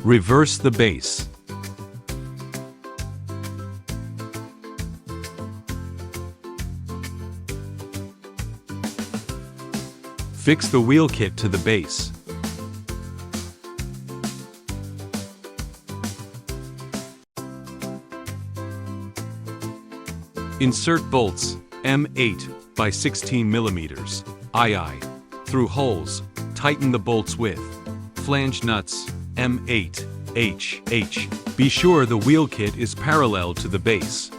Reverse the base. Fix the wheel kit to the base. Insert bolts M8 by 16 mm II through holes. Tighten the bolts with flange nuts M8 HH. Be sure the wheel kit is parallel to the base.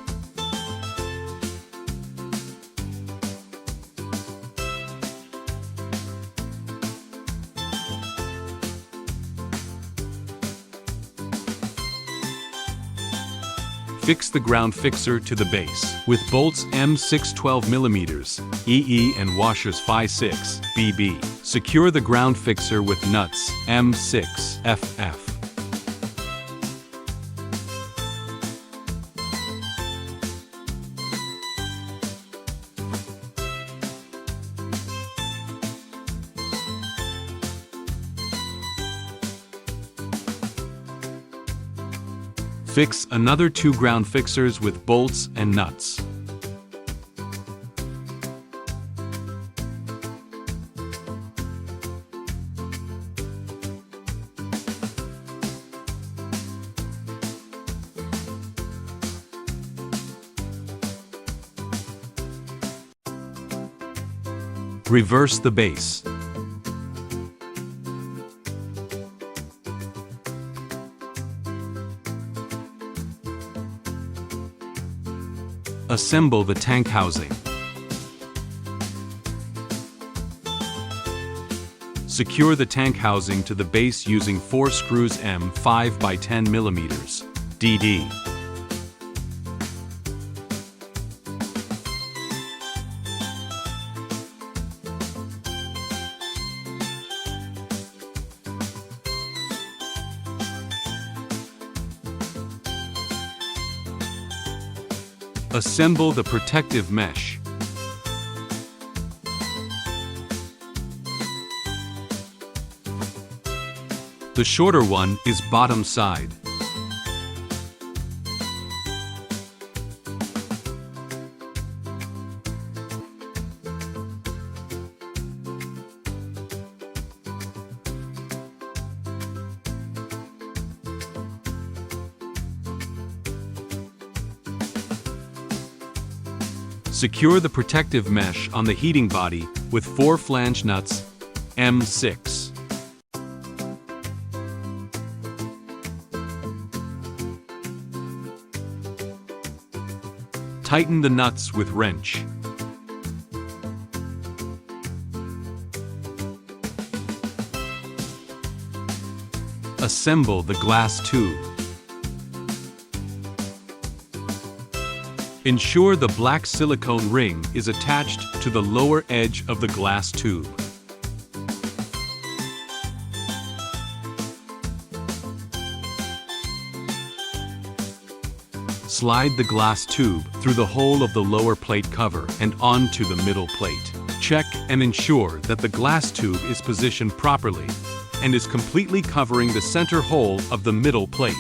Fix the ground fixer to the base with bolts M6 12 mm EE and washers Fi6 BB. Secure the ground fixer with nuts M6 FF. Fix another 2 ground fixers with bolts and nuts. Reverse the base. Assemble the tank housing. Secure the tank housing to the base using 4 screws M5 by 10 mm DD. Assemble the protective mesh. The shorter one is bottom side. Secure the protective mesh on the heating body with 4 flange nuts M6. Tighten the nuts with wrench. Assemble the glass tube. Ensure the black silicone ring is attached to the lower edge of the glass tube. Slide the glass tube through the hole of the lower plate cover and onto the middle plate. Check and ensure that the glass tube is positioned properly and is completely covering the center hole of the middle plate.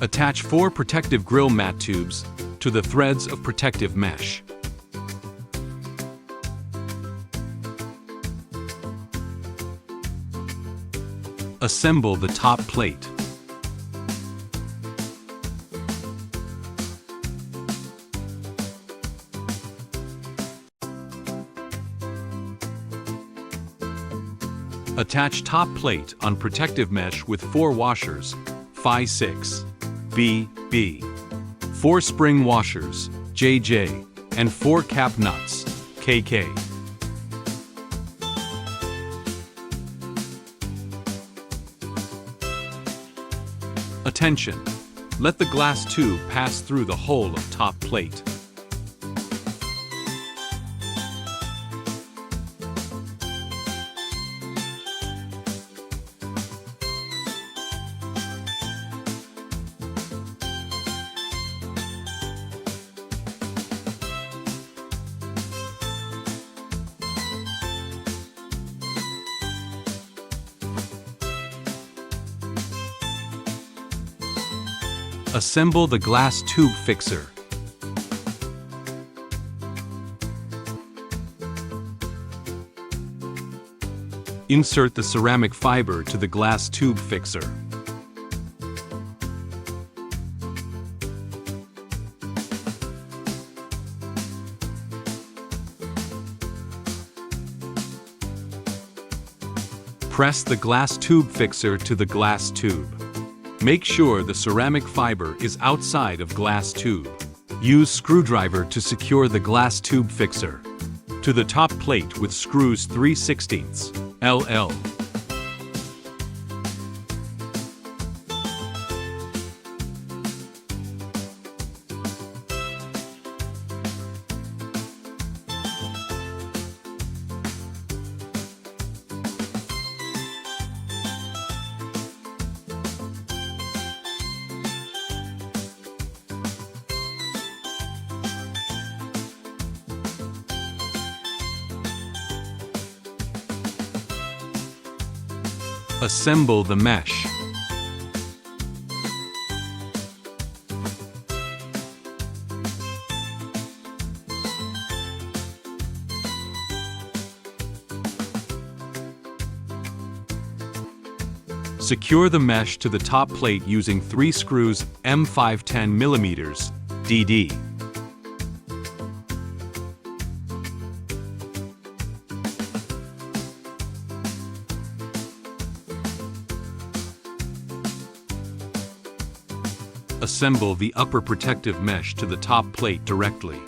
Attach 4 protective grill mat tubes to the threads of protective mesh. Assemble the top plate. Attach top plate on protective mesh with 4 washers, Fi6 BB, 4 spring washers, JJ, and 4 cap nuts, KK. Attention! Let the glass tube pass through the hole of top plate. Assemble the glass tube fixer. Insert the ceramic fiber to the glass tube fixer. Press the glass tube fixer to the glass tube. Make sure the ceramic fiber is outside of glass tube. Use screwdriver to secure the glass tube fixer to the top plate with screws 3/16 LL. Assemble the mesh. Secure the mesh to the top plate using 3 screws M5 10 mm DD. Assemble the upper protective mesh to the top plate directly.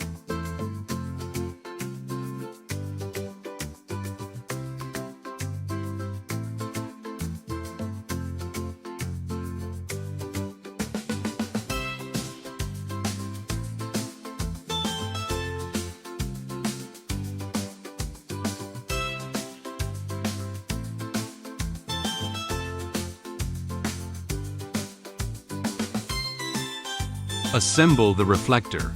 Assemble the reflector.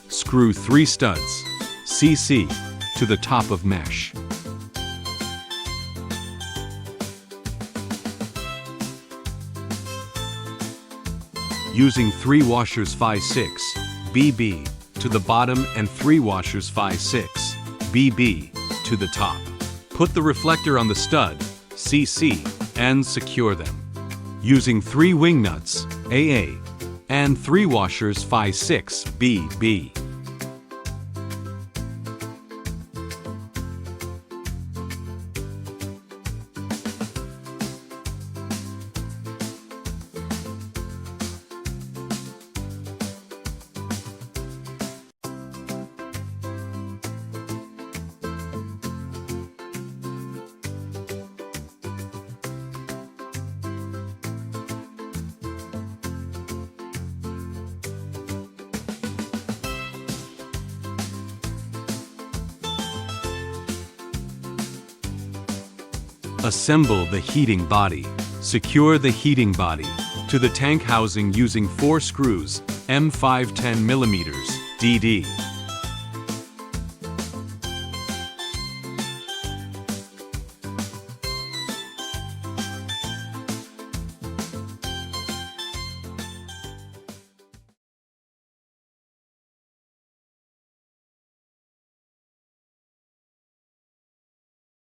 Screw 3 studs, CC, to the top of mesh. Using 3 washers 5/6 BB to the bottom and 3 washers 5/6 BB to the top. Put the reflector on the stud, CC, and secure them. Using 3 wing nuts, AA, and 3 washers 5/6 BB. Assemble the heating body. Secure the heating body to the tank housing using 4 screws M5 10 mm DD.